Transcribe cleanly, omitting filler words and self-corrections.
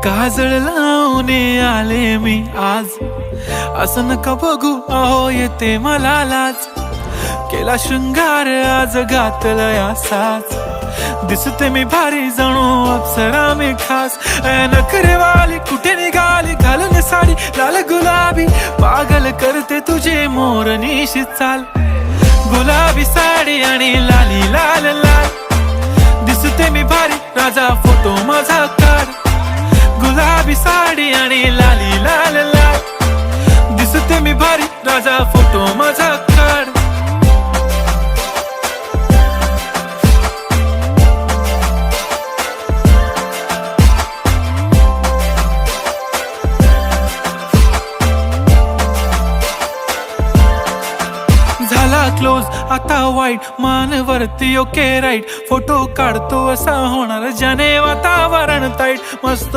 काजळ लावून आले मी आज, असं नका बघू अहो येते मला लाज. केला शृंगार आज घातलाय असाच, दिसते मी भारी जणू अप्सरा मी खास. नखरेवाली कुठे निघाली घालून साडी लाल गुलाबी, पागल करते तुझे मोरनीशी चाल. गुलाबी साडी आणि लाली लाल लाल, दिसते मी भारी राजा फोटो माझा काढ. गुलाबी साडी आणि लाली लाल लाल, दिसते मी भारी राजा फोटो माझा काढ. झाला क्लोज आता वाईट, मान वरती ओके राईट. फोटो काढतो असा होणार ज्याने वातावरण ताईट. मस्त